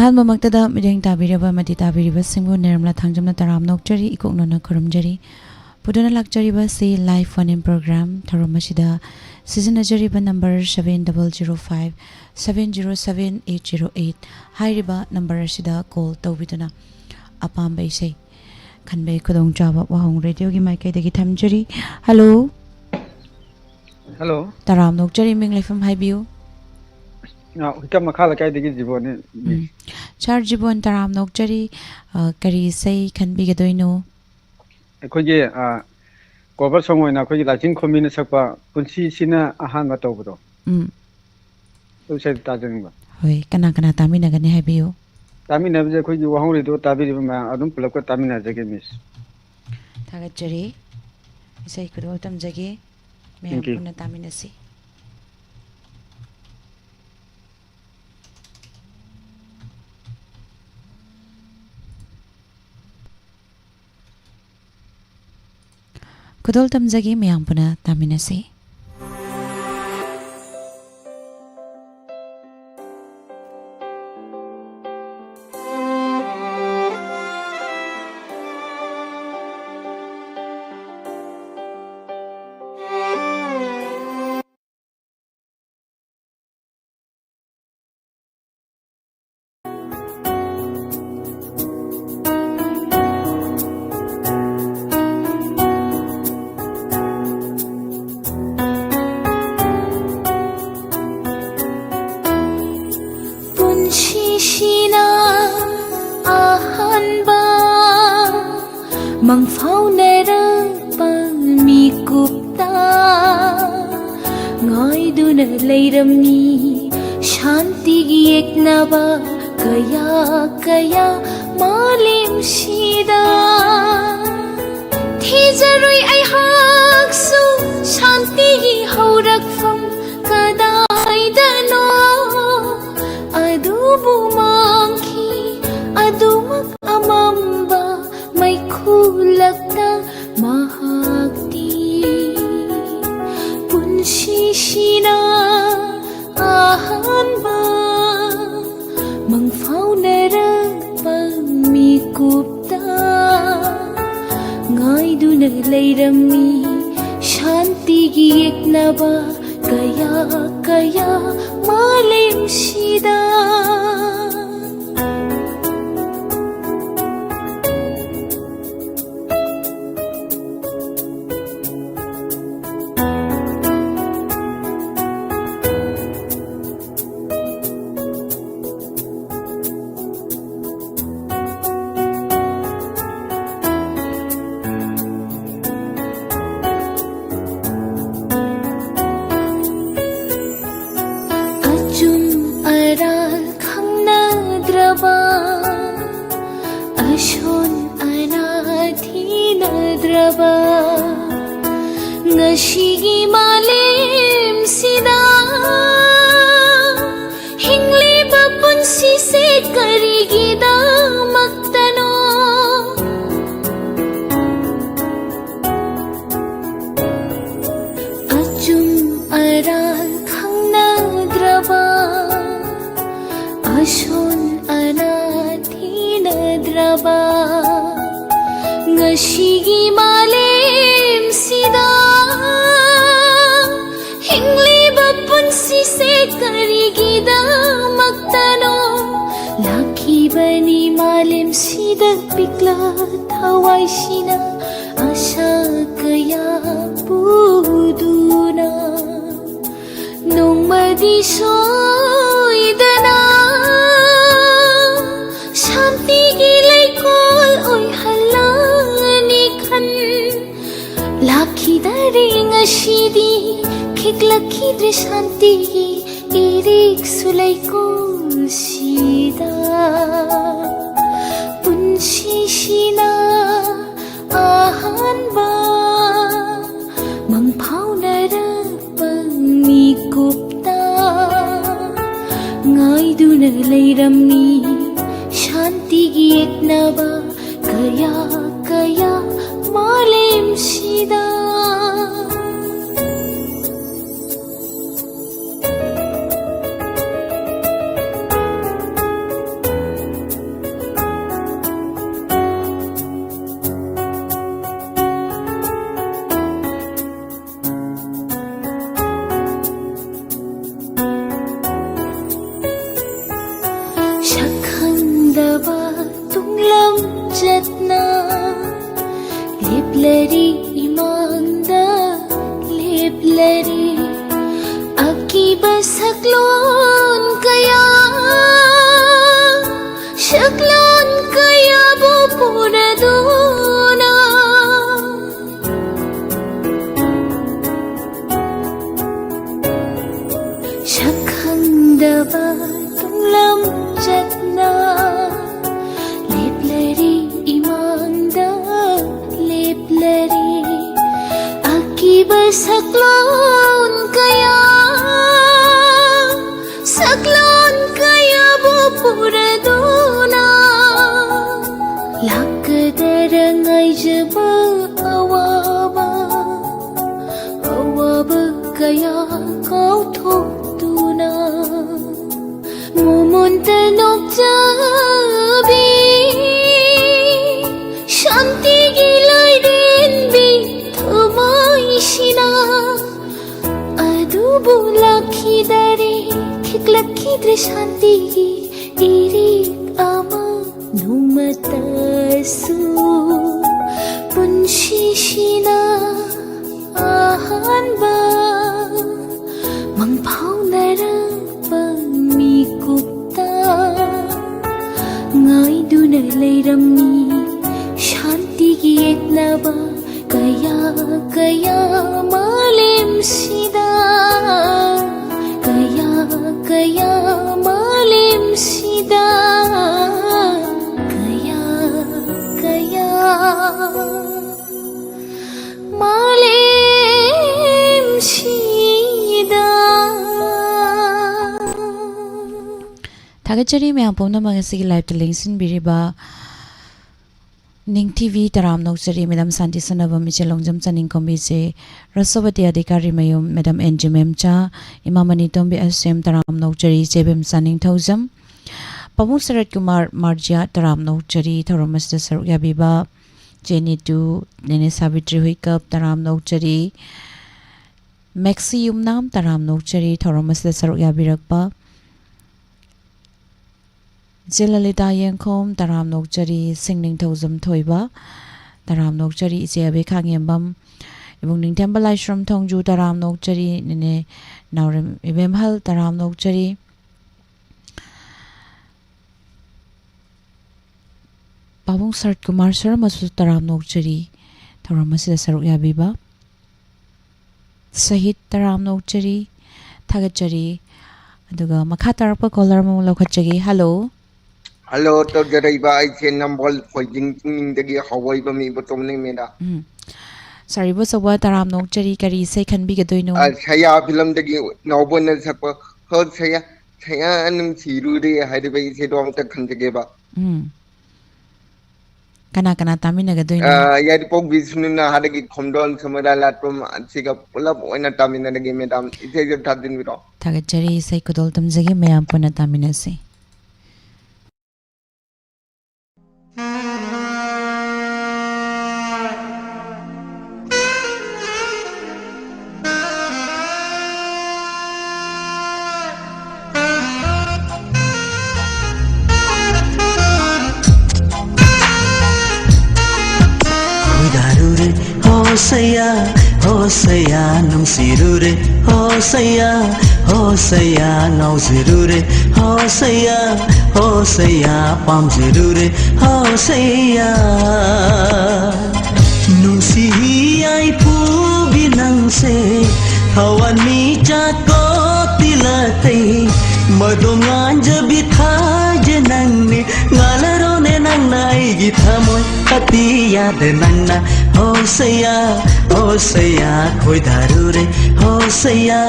Ahanmamagtada mideng tabiraba madi tabiriba singbu nirmala thangjamna taram nokjari ikoknona khurumjari pudana lakjariba se live phone in program tharumasida sizinajariba number 7005 707808 hairiba number asida call tawbiduna apamba isai khanbai khudong chaba wahong radio gi mic dagi thamjari hello taram nokjari ming lefam haibiu Kam makhala kai degi jibone char jibon taram nokjari kari sei khanbi ge doino khoje cover song oina khoji lajing khomina sakpa punsi sina ahan ma tawbdo to sai ta jengba hoi kana kana tamina gani haibiu tamina je khoji wahong redo tabiri ma adum pulak ko tamina jage miss thagachari isai kudo tam jage me apuna tamina si Kudol tamjagi mayang puna taminasi. Mang phao nera pang mi kupta ngai du na leirami shanti gi ek na ba kaya kaya malim shida thi jaroi ai hak su shanti gi horak fam kadai dano adubu mangki adumak amamba mai khulakta mahakti punshi shina ahanba mang faunara pami kupta ngai duna leirami shanti gi eknaba kaya kaya malim shida Ashon anadhinadraba ngashigi malim sida hingli babun sise karigida maktano achum aral khangnadraba ashon anadhinadraba ngashigi malim sida hingli babun sise karigida maktano laki bani malim sida pikla thawai shina asha kaya buduna nongmadi soidana shanti gilai kol oi halani khan lakhi daring ashidi khiklakhi dre shanti irik sulai kol sida punshi shina ahanba mang phaunara pangmi kupta ngai duna leirami shanti gi eknaba kaya kaya malim shida ꯁꯛꯈꯪꯗꯕ ꯇꯨꯡꯂꯝꯆꯠꯅ ꯂꯦꯞꯂꯔꯤ ꯏꯃꯥꯡꯗ ꯂꯦꯞꯂꯔꯤ ꯑꯀꯤꯕ ꯁꯛꯂꯣꯟ ꯀꯌꯥ ꯁꯛꯂꯣꯟ ꯀꯌꯥꯕꯨ ꯄꯨꯔꯗꯨꯅ ꯁꯛꯈꯪꯗꯕ ꯇꯨꯡꯂꯝꯆꯠꯅ ꯂꯦꯞꯂꯔꯤ ꯏꯃꯥꯡꯗ ꯂꯦꯞꯂꯔꯤ ꯑꯀꯤꯕ ꯁꯛꯂꯣꯟ ꯀꯌꯥ ꯁꯛꯂꯣꯟ ꯀꯌꯥꯕꯨ ꯄꯨꯔꯗꯨꯅ ꯂꯥꯛꯀꯗꯔ ꯉꯥꯏꯖꯕ ꯑꯋꯥꯕ ꯑꯋꯥꯕ ꯀꯌꯥ ꯀꯥꯎꯊꯣꯛꯇꯨꯅ ꯃꯣꯃꯣꯟꯇ ꯅꯣꯛꯆꯕꯤ ꯁꯥꯟꯇꯤꯒꯤ ꯂꯥꯏꯔꯦꯟꯕꯤ ꯊꯃꯣꯏꯁꯤꯅ ꯑꯗꯨꯕꯨ ꯂꯥꯛꯈꯤꯗꯔꯦ ꯊꯤꯛꯂꯛꯈꯤꯗ꯭ꯔꯦ ꯁꯥꯟꯇꯤꯒꯤ 이릭 아마 노마따수 분시시나 아한바 망파우나라바 미국다 ngaiduna leiramni shantigi eknaba kaya kaya malemsida kaya kaya malemsida kaya kaya malemsida Tagachari me apona magasigi live telingsin biriba Ning TV taram noksari Madam Santi Sanava Michelongjam Chaning Kombi se Rasovati Adhikari Mayum Madam NGMM cha Imamani Tombi SM taram noksari Chebem Saning Thousam Pamu Sarat Kumar Marja taram noksari Thoromasda Sarukya Biba Jenny Tu Nene Savitri Huikap taram noksari Maxi Yumnam taram noksari Thoromasda Sarukya Birakpa Zilalita Yankom taram nokjari singning thozam thoiba taram nokjari iseabe khangembam ebong ningthamba laishram thongju taram nokjari nene naurem ibemhal taram nokjari Pabong Sart Kumar Saramasu taram nokjari thoramasida saruk yabiba Sahit taram nokjari thagachari aduga makha tarakpa caller mo lokhatjagi hello Hello, to Jaraiba, I say number for Jing the Hawaii Bami, but only made up. Sorry, what's a word around no cherry carry say can be a doino? I'll say a film the no one is a heard say and see Rudy, I had a way said on the country gave up. Kana Tamina doino. Yet Pog Vismina had a get come down somewhere latum and take a pull up when a tamina game, madam. It is a tartan with all. Tagachari say could ultim zagi me ampona taminasi. Hosaya nung sirure Hosaya ngau sirure Hosaya pam sirure Hosaya nung siyay pu binang se hawan mi chako tilatay madongan jabit haje nangni ngalaro ne nang nai githamoy ati yad nangna Hosaya khoi dharu re Hosaya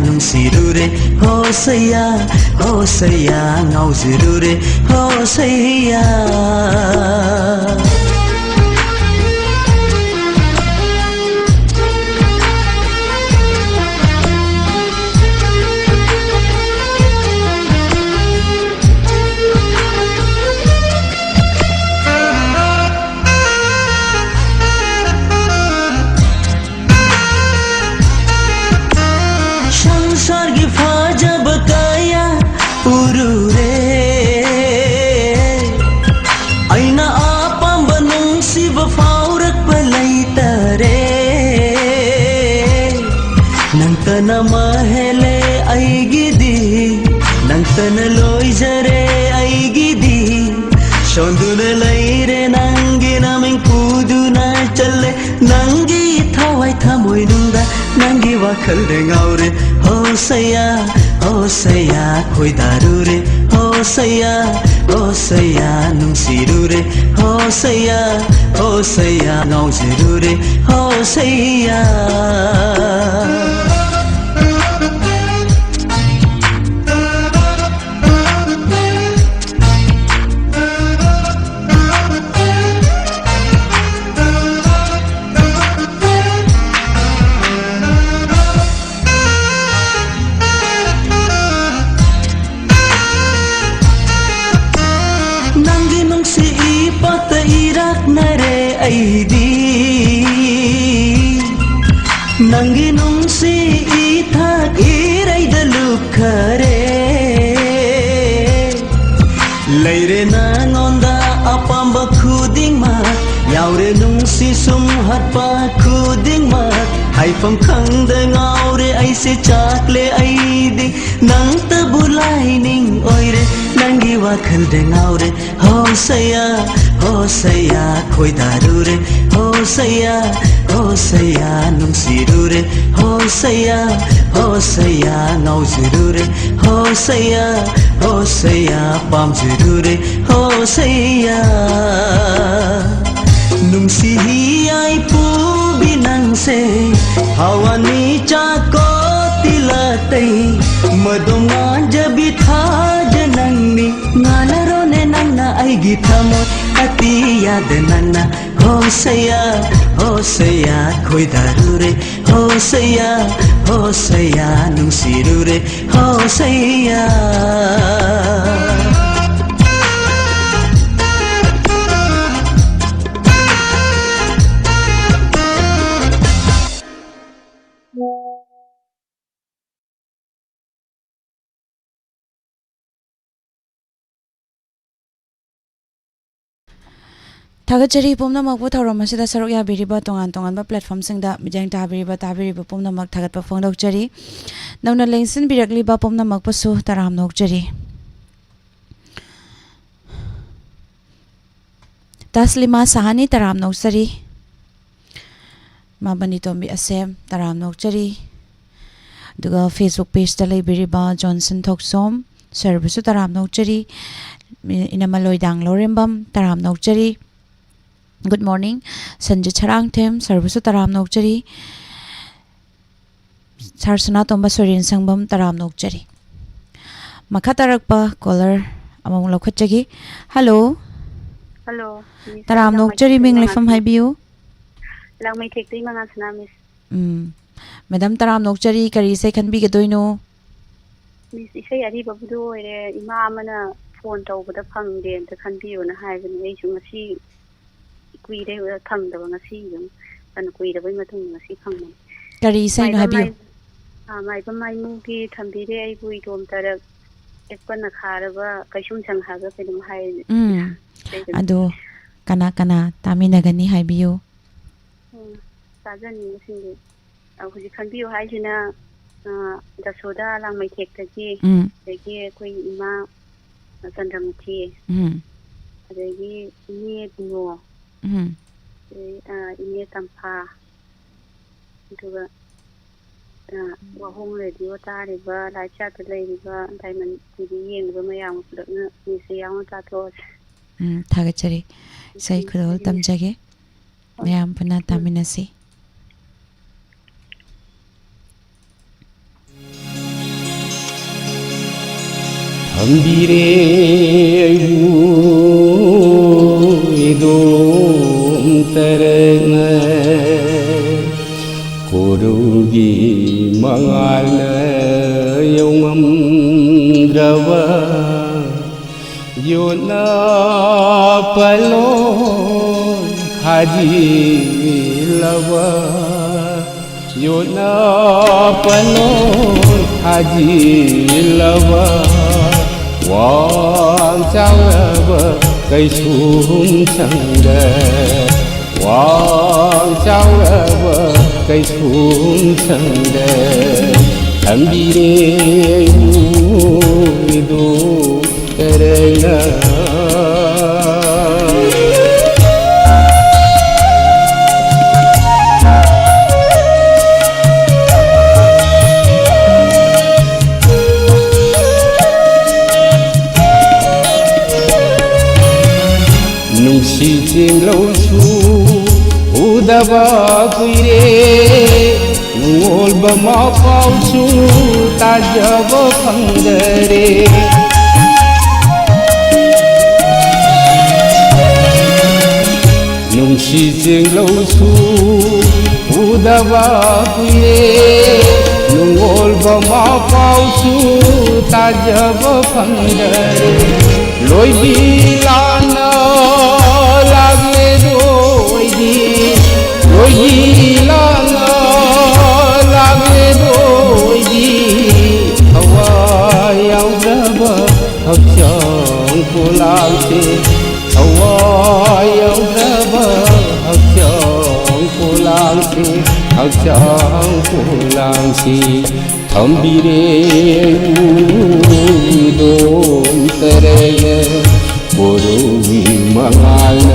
nung siru re Hosaya ngau siru re Hosaya Urure lối jare aigidi shonduna leire nangi naming puduna challe nangi thawai thamoi nungda nangi wakhal de ngaure ho saya khoi daru re ho saya nungsiru re ho saya ngau jiru re ho saya Nangi nungsi ithak irai daluk khare Leire nangonda apamba khuding ma Yaure nungsi sum hatpa khuding ma Haifam khangda ngaure aise chakle aidi Nang ta bulai ning oire Nangi wakhal de ngaure Ho saya khoi daru re Ho saya nungsiru re Ho saya ngau jiru re Ho saya pam jiru re Ho saya nungsi ai pu binang se hawani chako tilatai madonga jabi tha janangni ngalaro ne nangna ai githamo ati yad nanna ho saya khoi daru re ho saya nungsiru re ho saya Thagachari pumnamak bu thauram saruk yabiriba tongan ba platform singda mijang tabiriba pumnamak thagatpa phongdokchari nauna lengsin birakliba pumnamak pasu taram nokchari Taslima Sahani taram noksari Mabani Tombi Asem taram nokchari duga Facebook page ta leibiriba Johnson Thoksom service taram nokchari inamaloi dang lorembam taram nokchari Good morning Sanjay Charang Them service taram nokchari Sarsana Tomba Sorin Sangbam taram nokchari Makatarakpa caller among lokhatchagi Hello Taram nokchari ming lefam haibiu Lang may tekti mga sanamis Madam taram nokchari kari se khanbi gadoino Miss isay ari babudo ere ima amana phone tawbada phangde anta khanbiyo na haibani ai su ngasi kuire thangdaba ngasi yum kan kuire bai matung ngasi phangman kari sai no haibiu mai ba mai mu ki thambire ai bui dom tarak ekpana kharaba kaisum sang haga pedum hai ado kana taminagani haibiu sajani singe ahuji khanbiyo haijina Dasoda lang may tektaji dagi koi ima sandramchi dagi ini dino ini tampa juga wahong radio tariba laicha tariba diamond TV yang bermayam pudakna ni sayang tatos thagachari sai khudol tamjage mayam puna taminasi Ambire aibu idom terena korugi mangala yomam drawa yona palo khaji lawa yona palo khaji lawa Wang chawaba kai sum changda Wang chawaba kai sum changda ꯊꯝꯕꯤꯔꯦ ꯎꯗꯣ ꯀꯔꯅ ꯅꯨꯡꯁꯤ ꯆꯦꯡꯂꯧꯁꯨ ꯎꯗꯕ ꯀꯨꯏꯔꯦ ꯅꯨꯡꯉꯣꯜꯕ ꯃꯄꯥꯎꯁꯨ ꯇꯥꯖꯕ ꯐꯪꯗꯔꯦ ꯅꯨꯡꯁꯤ ꯆꯦꯡꯂꯧꯁꯨ ꯎꯗꯕ ꯀꯨꯏꯔꯦ ꯅꯨꯡꯉꯣꯜꯕ ꯃꯄꯥꯎꯁꯨ ꯇꯥꯖꯕ ꯐꯪꯗꯔꯦ ꯂꯣꯏꯕꯤ ꯂꯥꯟꯅ ꯂꯥꯛꯂꯦꯗꯣꯏꯗꯤ ꯂꯣꯏꯕꯤ ꯂꯥꯟꯅ ꯂꯥꯛꯂꯦꯗꯣꯏꯗꯤ ꯊꯋꯥꯏ ꯌꯥꯎꯗ꯭ꯔꯕ ꯍꯛꯆꯥꯡ ꯄꯣꯂꯥꯡꯁꯦꯊꯋꯥꯏ ꯌꯥꯎꯗ꯭ꯔꯕ ꯍꯛꯆꯥꯡ ꯄꯣꯂꯥꯡꯁꯦ ꯍꯛꯆꯥꯡ ꯄꯣꯂꯥꯡꯁꯤ ꯊꯝꯕꯤꯔꯦ 우동 때레에 보름이 망하여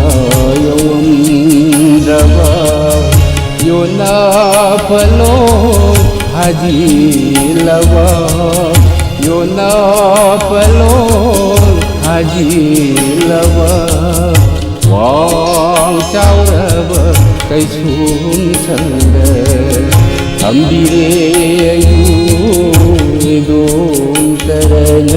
용음잡아 요나팔로 하지라와 요나팔로 하지라와 왕짜우라바 cây 담비레 우동 때레냐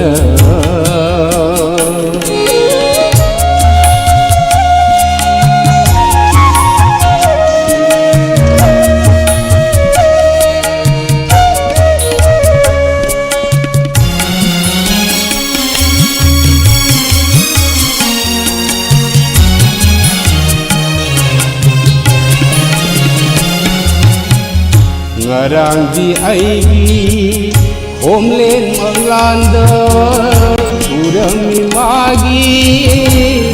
ngarangdi aibi homlen manglanda urami magi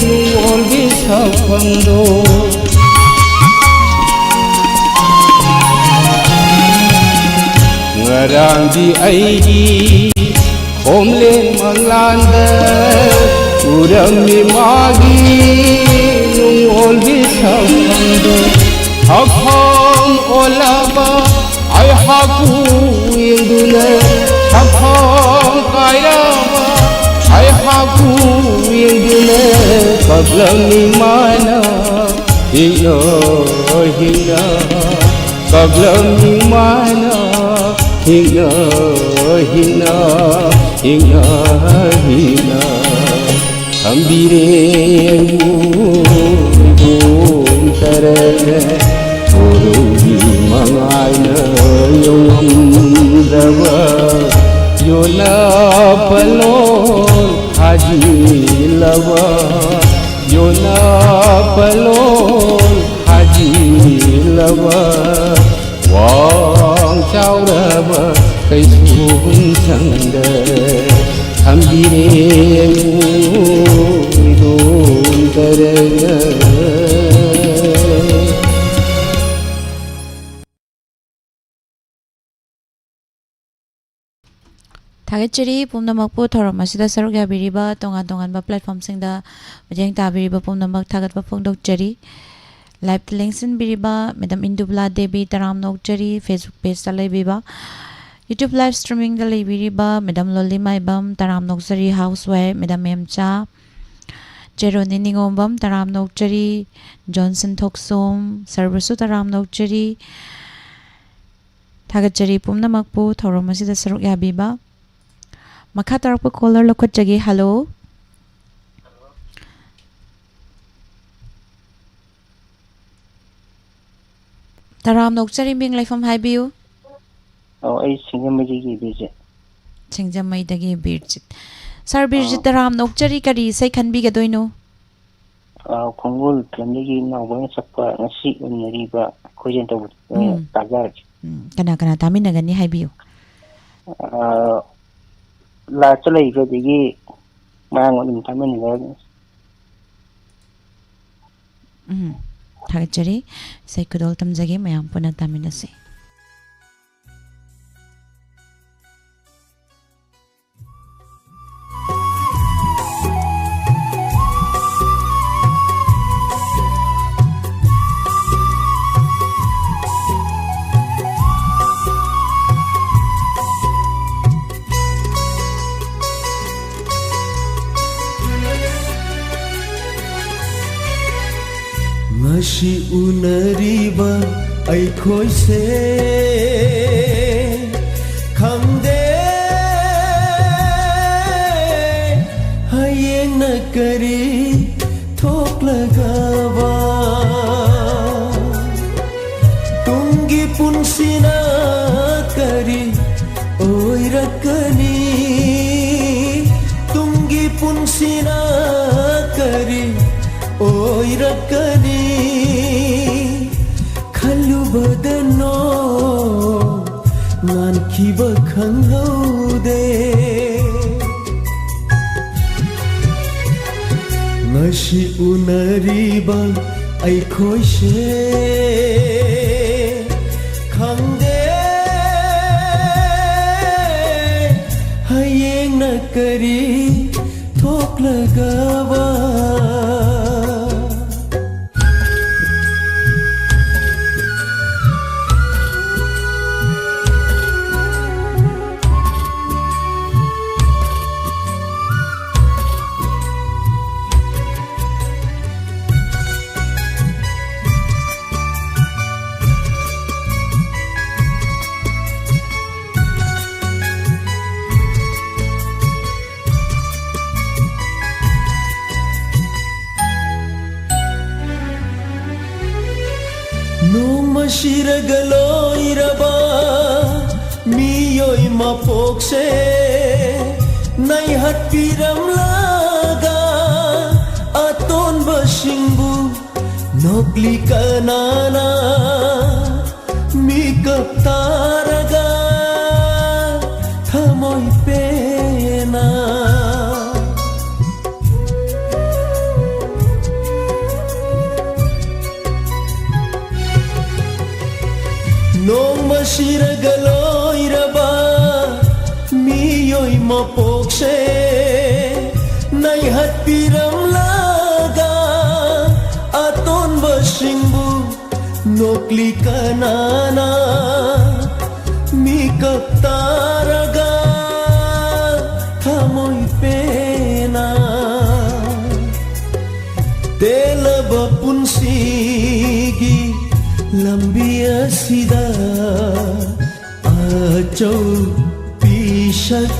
nungolbi sapando ngarangdi aibi homlen manglanda urami magi nungolbi sapando akham olaba ay haku indune sapham kairama ay haku indune kablami mana hina hina kablami mana hina hina hina hina thambire tarane Borugi mangayna yomdava Yona palon haji lava Yona palon haji lava Wang chao rava kai sun changda Thambire udon tarana Thagachari pumnamakpu thorom asida saruk yabiriba tongan platformsingda majeng tabiriba pumnamak thagatpa phongdokchari live linksin biriba Madam Indubla Devi taram nokchari Facebook page ta leibiba YouTube live streaming da leibiriba Madam Lolima ibam taram nokchari housewife Madam Emcha Jeroni Ningombam taram nokchari Johnson Thoksom Sarvasu taram nokchari Thagachari pumnamakpu thorom asida saruk yabiba Makha tarakpa caller lokot jagi hello Taram nokchari ming laifam haibiu ai singamai gi bije Singamai dagi birjit Sir birjit taram nokchari kari sai khanbi ga doino khongol lamigi nawang sakpa ngasi unriba khojen tabu tagar kana taminagani haibiu la chalai ga digi mang on tamen ga Thagachari sai kudol tamjagi mayam puna taminase ngasi unariba ꯑꯩꯈꯣꯏꯁꯦ ꯈꯪꯗꯦ ꯍꯌꯦꯡꯅ ꯀꯔꯤ ꯊꯣꯛꯂꯒꯕ ꯇꯨꯡꯒꯤ ꯄꯨꯟꯁꯤꯅ ꯀꯔꯤ ꯑꯣꯏꯔꯛꯀꯅꯤ ꯇꯨꯡꯒꯤ ꯄꯨꯟꯁꯤꯅ ꯀꯔꯤ ꯑꯣꯏꯔꯛꯀꯅꯤ ꯈꯜꯂꯨꯕꯗꯅꯣ ꯉꯥꯟꯈꯤꯕ ꯈꯪꯍꯧꯗꯦ ꯉꯁꯤ ꯎꯅꯔꯤꯕ ꯑꯩꯈꯣꯏꯁꯦ ꯈꯪꯗꯦ ꯍꯌꯦꯡꯅ ꯀꯔꯤ ꯊꯣꯛꯂꯒꯕ ꯅꯣꯡꯃꯁꯤꯔꯒ ꯂꯣꯏꯔꯕ ꯃꯤꯑꯣꯏ ꯃꯄꯣꯛꯁꯦ ꯅꯩꯍꯠꯄꯤꯔꯝꯂꯒ ꯑꯇꯣꯟꯕꯁꯤꯡꯕꯨ ꯅꯣꯛꯂꯤ ꯀꯅꯥꯅ ꯃꯤꯀꯞ ꯇꯥꯔꯒ ꯊꯃꯣꯏ ꯄꯦꯟꯅ ꯅꯣꯡꯃꯁꯤꯔꯒ ꯂꯣꯏꯔꯕ ꯃꯤꯑꯣꯏ ꯃꯄꯣꯛꯁꯦ ꯅꯩꯍꯠꯄꯤꯔꯝꯂꯒ ꯑꯇꯣꯟꯕꯁꯤꯡꯕꯨ ꯅꯣꯛꯂꯤ ꯀꯅꯥꯅ ꯃꯤꯀꯞ ꯇꯥꯔꯒ ꯊꯃꯣꯏ ꯄꯦꯟꯅ ꯇꯦꯜꯂꯕ ꯄꯨꯟꯁꯤꯒꯤ ꯂꯝꯕꯤ ꯑꯁꯤꯗ ꯑꯆꯧꯄꯤꯁꯛ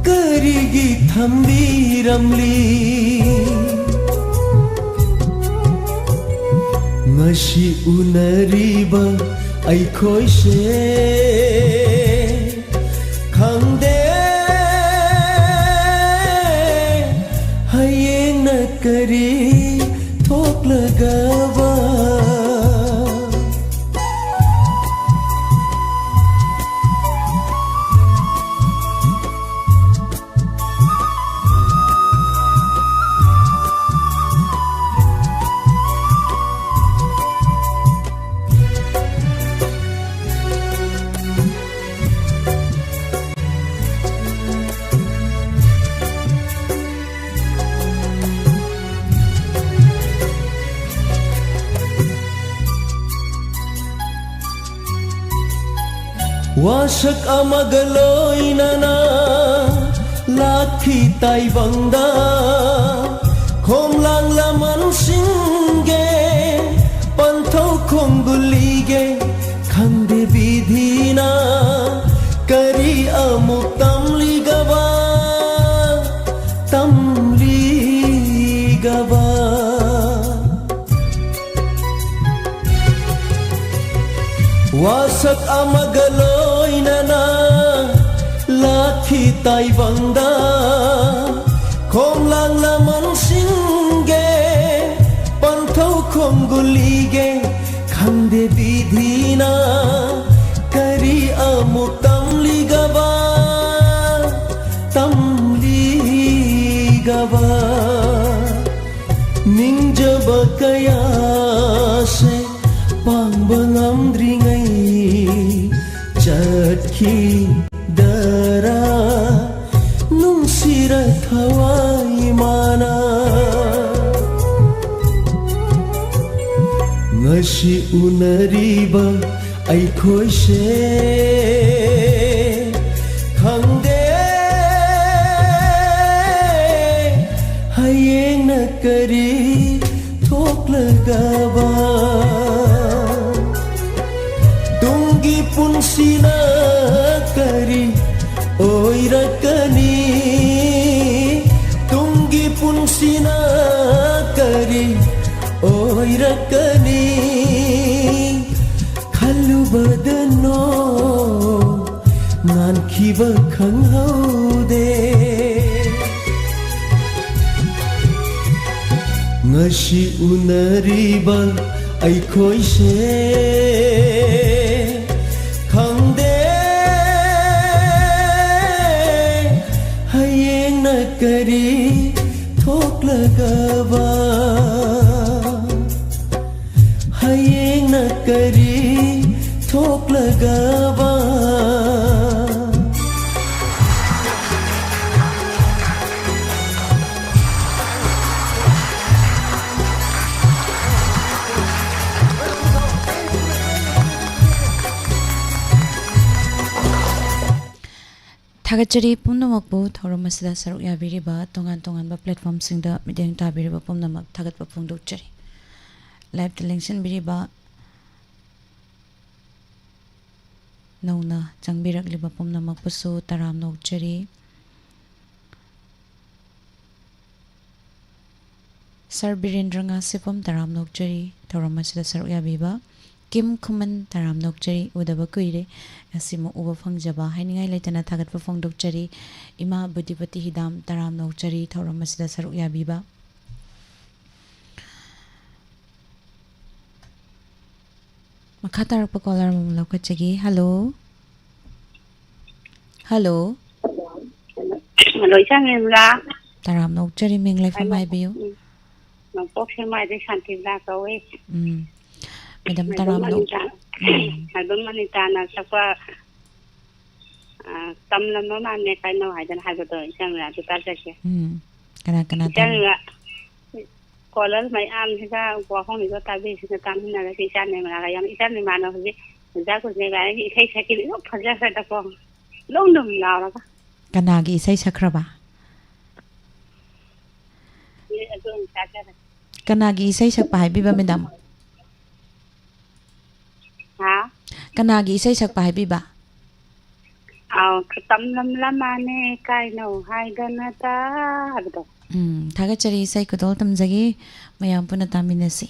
ꯀꯔꯤꯒꯤ ꯊꯝꯕꯤꯔꯝꯂꯤ ꯉꯁꯤ ꯎꯅꯔꯤꯕ ꯑꯩꯈꯣꯏꯁꯦ ꯈꯪꯗꯦ ꯍꯌꯦꯡꯅ ꯀꯔꯤ ꯊꯣꯛꯂꯒꯕ wasak amaga loinana lakhi taibangda khomlang laman singe panthau khongbulige khangde bidhina kari amuk tamligaba wasak amagaloinana lakhi taibangda khomlang laman singe panthau khonggulige khangde bidhina kari amuk tamligaba ningjaba kaya se pangba ngamdringai chakhi dara nungsira thawai mana ngasi unariba aikhoise khangde hayengna kari tho थोक्लगबा Tungi पुंसीना करी ओइरकनी तुंगी पुंसीना करी ओइरकनी खल्लुबदनो नानखिबा खंहौदे ngasi unariba aikhoise khangde hayeng na kari thoklagaba hayeng na kari thoklagaba Thagachari pumnamakpu thoromasida saruk yabiriba tongan platformsingda mideng tabiriba pumnamak thagatpa phongdokchari live television biriba nauna changbiragliba pumnamakpusu taram nokchari Sir Birendra nga sipam taram nokchari thoromasida saruk yabiba Kim Kuman taram nokchari udaba kuire asimo uba fangjaba hainingai leitana thagatpa phongdokchari ima budipati hidam taram nokchari thoromasida saruk yabiba makha tarakpa caller mum lokachagi hello hello hello changla taram nokchari menglai famai biu nokpok semai de santibla kawe Madam taram no album manita na sakwa tamlam ma ne kai no haidan haido changla tu ta jake kana changla caller mai am thika WAHONG ni ko tabi sina tam hina la ki chan ne ma ga yam isan ni ma no hi ja ko ne ga ni khai sakil no phaja sa ta ko long dum la la kana gi isai sakraba kana gi isai sakpa hai biba madam ha kana gi isai sakpa hai biba aw tamlam la ma ne kai no haidan ta habdo thagachari isai kodol tamjagi mayam puna taminasi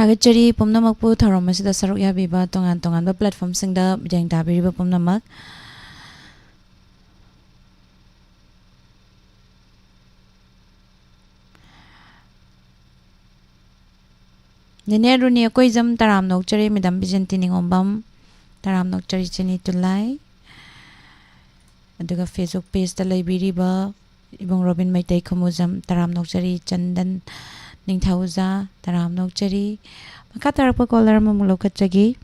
Thagachari pumnamakpu thauromasida saruk yabiba tongan tonganba platform singda bidang tabiriba pumnamak Nene runi akoizam taram nokchari midam bijanti ningombam taram nokchari chini tulai aduga Facebook page da laibiriba ibong Robin Maitai Khumuzam taram nokchari Chandan Ningthauza taram nokchari maka tarakpa caller mamulokachagi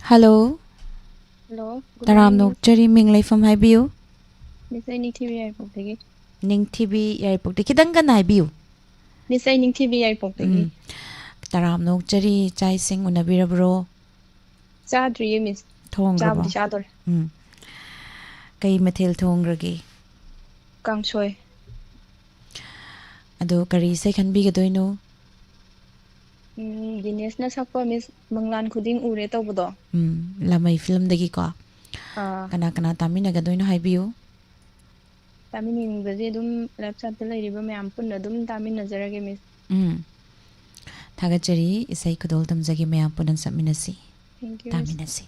Hello Hello taram nokchari minglaifam haibiu Nisai Ningthibi Yaipok Ningthibi Yaipok kidang kan haibiu Nisai Ningthibi Yaipok taram nokchari chai sing unabirabro Chadri Miss thongrabo Chador Kai mathil thongragi Kangsoy Ado kari sai khanbi gadoino Dinesh na sakpa Miss Manglan Khuding ure tawbodo lamai film dagi ko kana kana tamina gadoino haibiu Tamini baje dum laptop ta lairiba mayam punna dum tamin nazarage Miss Thagachari isai kudol tamjagi mayam punan saminasi Thank you taminasi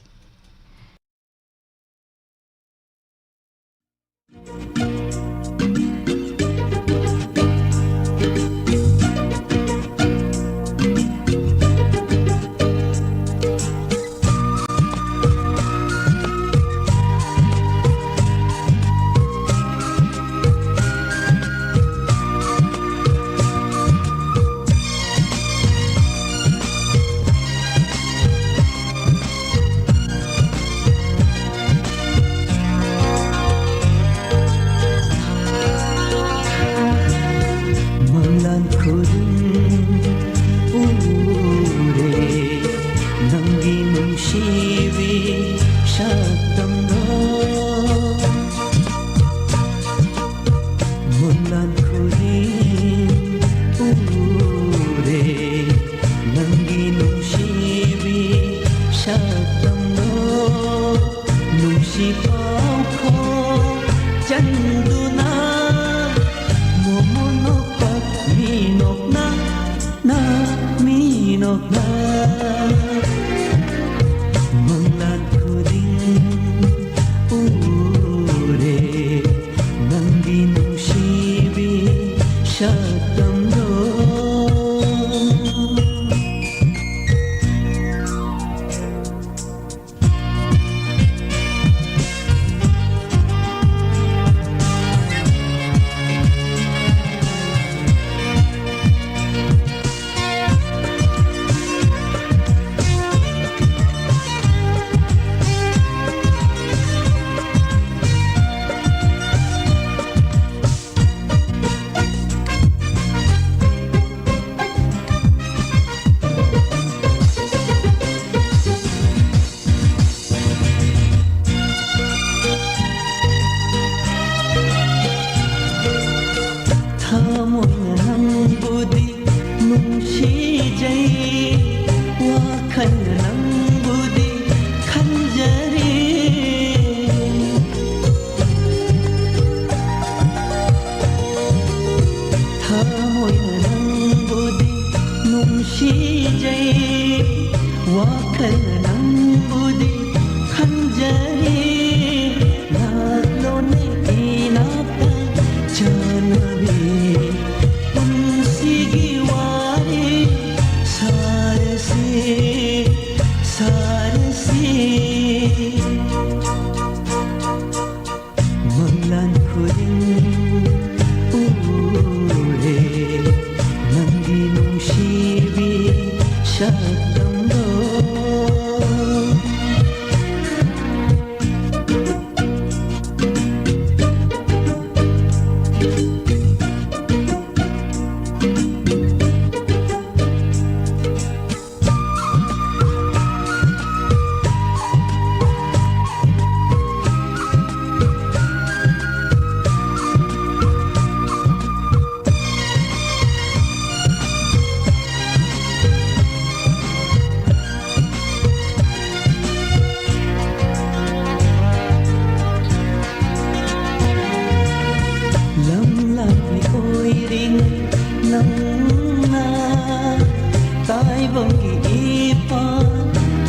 taibongi ipa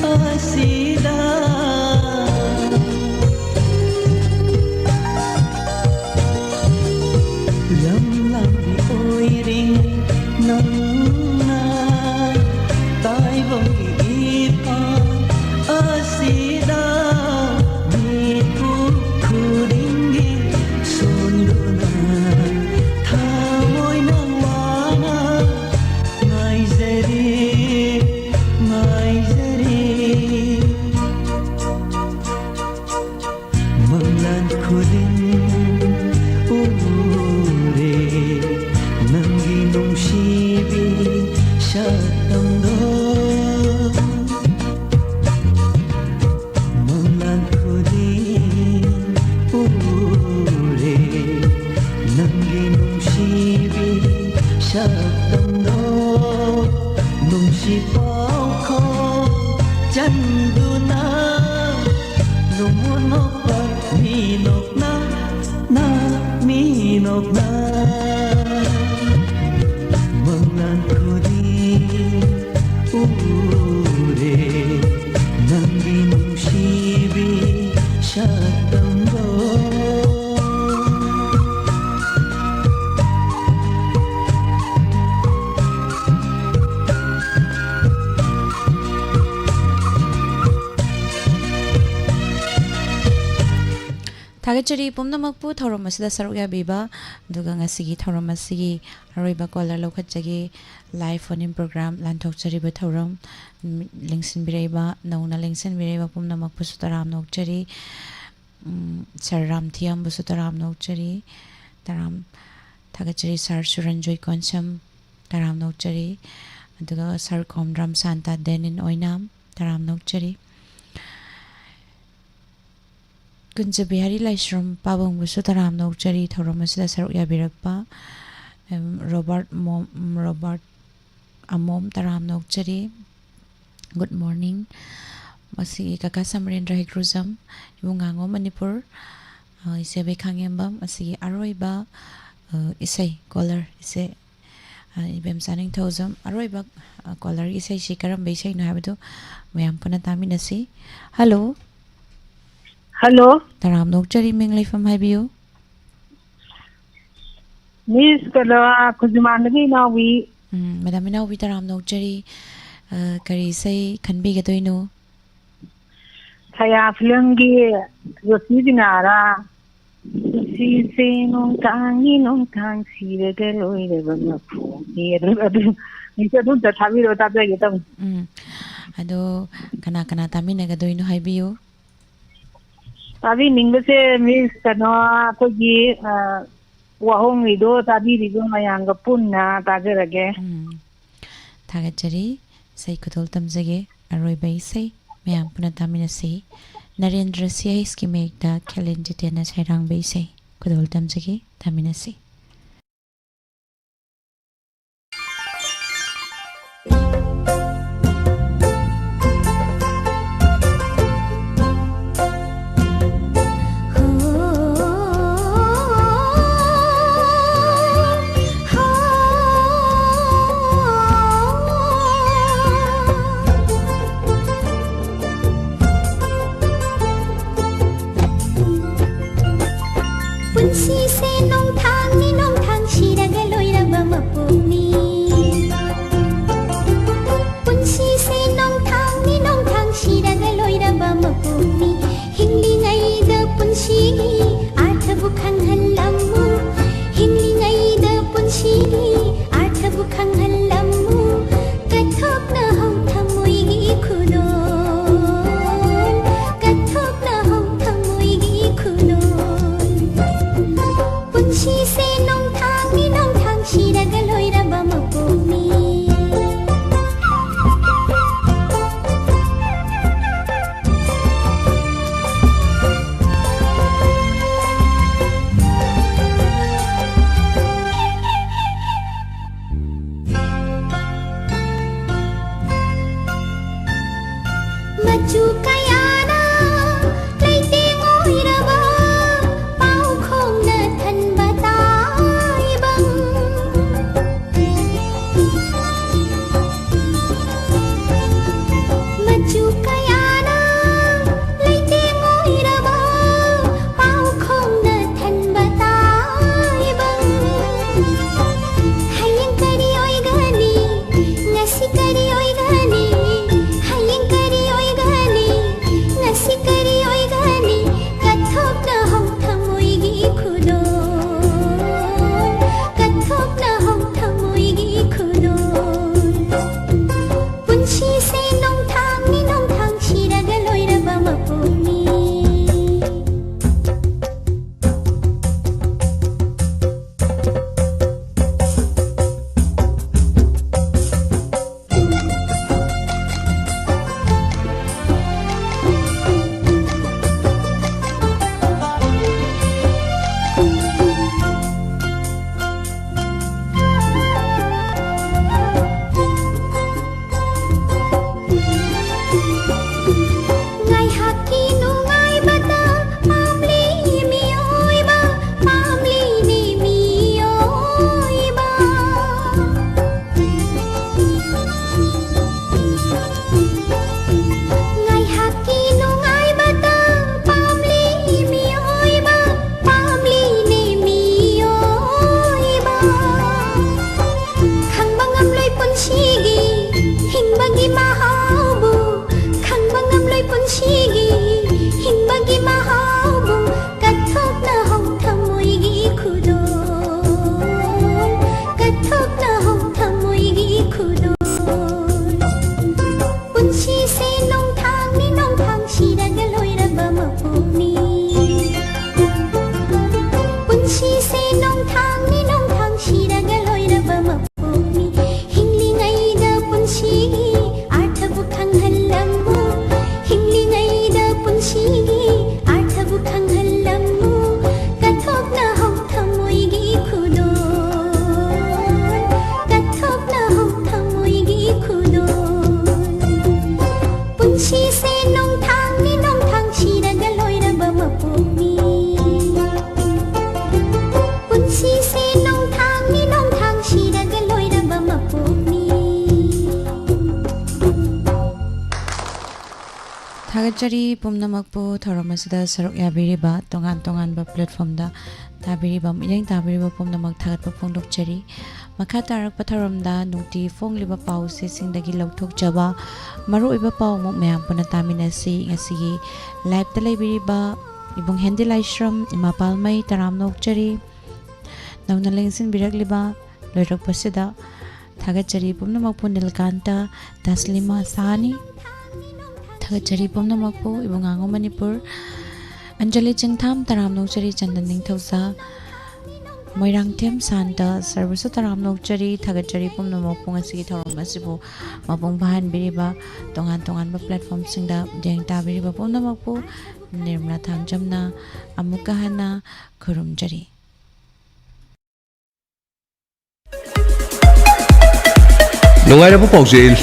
asida lam lambi oiring nangna taibongi ipa asida miku kuringi sunduna thamoy nang wana ngaizari manglan khudin ure nangi nungsibi shatangdo manglan khudin ure nangi nungsibi shatangdo nungsi pao ko chanduna numunok pa minok na minok na manglan khudin ure nangi nungsibi shatangdo Thagachari pumnamakpu thorom asida saruk yabiba aduga ngasigi thorom asigi aroiba caller lokhatjagi live phone in program lanthokchari ba thorom lingsin biraiba nauna lingsin biraiba pumnamakpu sutaram nokchari sarram thiam bu sutaram nokchari taram thagachari sar suranjoy konsam taram nokchari aduga sar khomram santa denin oinam taram nokchari Kunja Bihari Laishram Pabang Busutaram Nokchari Thoramasida Saruk Yabirakpa Robert Amom Taram Nokchari Good morning Masi Kaka Samrendra Hikruzam Ibungango Manipur Isebe Kangembam Masi Aroiba Isai Caller Isai Ibem Saning Thozam Aroiba Caller Isai Shikaram Besai no Habito Mayam Punatami Nasi Hello Hello. Taram Nokchari Minglay from Habiu. Miss Kala Kuzumandagi now we. Madam now we Taram Nokchari Kari say can be get no. Kaya Flungi Rosidinara. Si say no tang, see the girl here. Mr. Dunta Tavi Tabagatum. Ado Kanakana Taminaga do no Habiu. Tavi Ninglese Miss Kanoa Kogi WAHONG Rido Tabi Rido Mayanga Punna Tagarage Tagachari say Kutol Tamzage Arroy Bay say Mayam Punatamina say Narendra Sia Skimek da Kalenjitena Sairang Bay say Kutol Tamzage Tamina say Punsi se nong thang shiraga loira ba mapuni Punsi se nong thang shiraga loira ba mapuni Hingli ngai da punsi artha bukhang hallamu Hingli ngai da punsi artha bukhang hallamu Kathok na hong thamoi gi khudon Kathok na hong thamoi gi khudon Punsi se nong thang shiraga loira ba mapuni Machu kayana leite ngoiraba pau khong na than batai bang थागतचरी पुमनमकपु थरमसिदा सरुक याबिरिबा तोंगान तोंगानबा प्लेटफॉर्मदा ताबिरिबा मियें ताबिरिबा पुमनमक थागतपु फोंदोकचरी मखा तारकपा थरमदा नुटी फोंगलिबा पाउसे सिंगदगी लौथोकजबा मरुइबा पाउमुक मयाम पुना तामिनसी ngasiगी live ता लेबिरिबा इबुंग हेंदी लाइश्रम इमापालमै तरामनोकचरी नवना लेंसिन बिरकलिबा लोइरकपसिदा थागतचरी पुमनमकपु नीलकांता तस्लिमा सानी थागतचरी पुमनमकपु इबुंग आंगो मणिपुर अंजलि चिंगथाम तरामनोकचरी चंदन निंगथौसा Moirangthem Shanta सर्वसु तरामनोकचरी थागतचरी पुमनमकपु ngasiगी थौरम असिबु मपुंग बाहानबिरिबा तोंगान तोंगानबा platform सिंगदा देंग ताबिरिबा पुमनमकपु Nirmala थांगजमना अमुका हना खुरुमजरी Nungairaba Paujil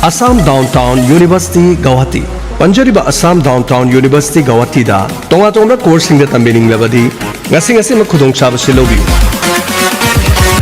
Assam Downtown University Guwahati Panjariba Assam Downtown University Guwahati da Tonga Tonga coursing da tambining labadi ngasi makhudong chaba silobi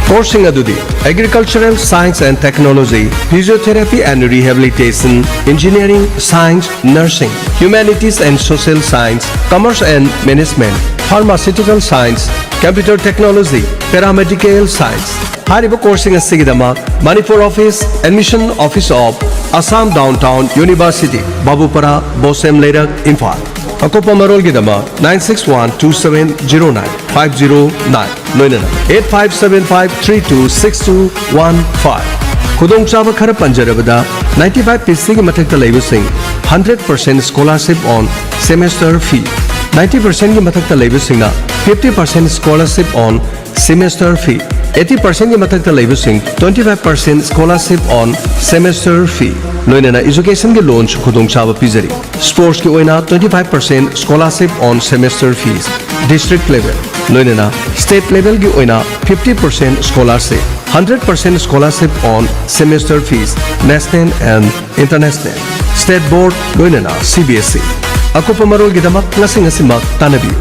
Coursing adudi Agricultural Science and Technology Physiotherapy and Rehabilitation Engineering Science Nursing Humanities and Social Science Commerce and Management Pharmaceutical Science Computer Technology Paramedical Science Haribo coursing asigidama Manipur Office Admission Office of Assam Downtown University Babupara Bosem Lerak Imphal Akopa Marol Gidama 9612709 Noinana 8575326215 Kudong Chaba Khara Panjarabada 95 PC Matakta Labusing 100% scholarship on semester fee 90% Matakta Labusing 50% scholarship on semester fee 80% की मथक लेबुसिंग 25% scholarship on semester fee लोइना education के loan खुदोंग चाबा पिजरी sports की ओइना 25% scholarship on semester fees district level लोइना स्टेट लेवल की ओइना 50% scholarship 100% scholarship on semester fees national and international state board लोइना CBSE अकुपा मरोल की दमक नसिंग असिमक तानबी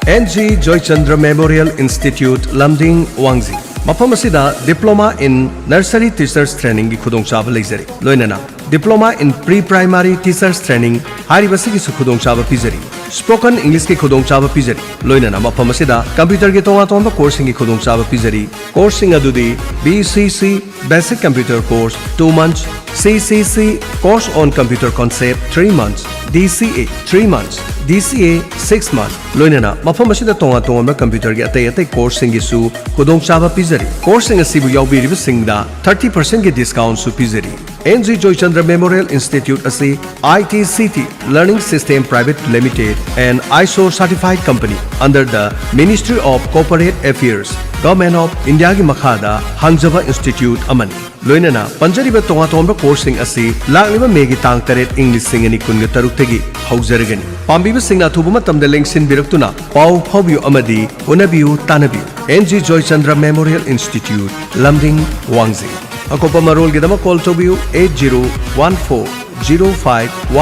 NG Joychandra Memorial Institute Lamding Wangzi Mafam asida Diploma in Nursery Teachers Training gi khudong chaba leizari loinana Diploma in Pre-Primary Teachers Training haribasi gi khudong chaba pizari Spoken English ki khudong chaba pizari loinana mafam asida Computer gi tonga tonga coursing gi khudong chaba pizari Coursing adudi BCC Basic Computer Course 2 months CCC Course on Computer Concept 3 months DCA 3 months DCA 6 months loinana mafam asida tonga tonga computer gi atay coursing gi su khudong chaba pizari coursing asibu yaubiriba singda 30% gi discount su pizari NG Joychandra Memorial Institute asi ITCT Learning System Private Limited and ISO certified company under the Ministry of Corporate Affairs Government of India gi makhada hangjaba institute amani loinana panjariba tonga tonga coursing asi lagliba megi tang taret English singani kunga taruk tagi haujaragani pambiba singna thubu matamda lengsin biraktuna pau phobyu amadi unabiu tanabiu NG Joychandra Memorial Institute Lamding Wangzi Akopa Marol Gidama call to you 801405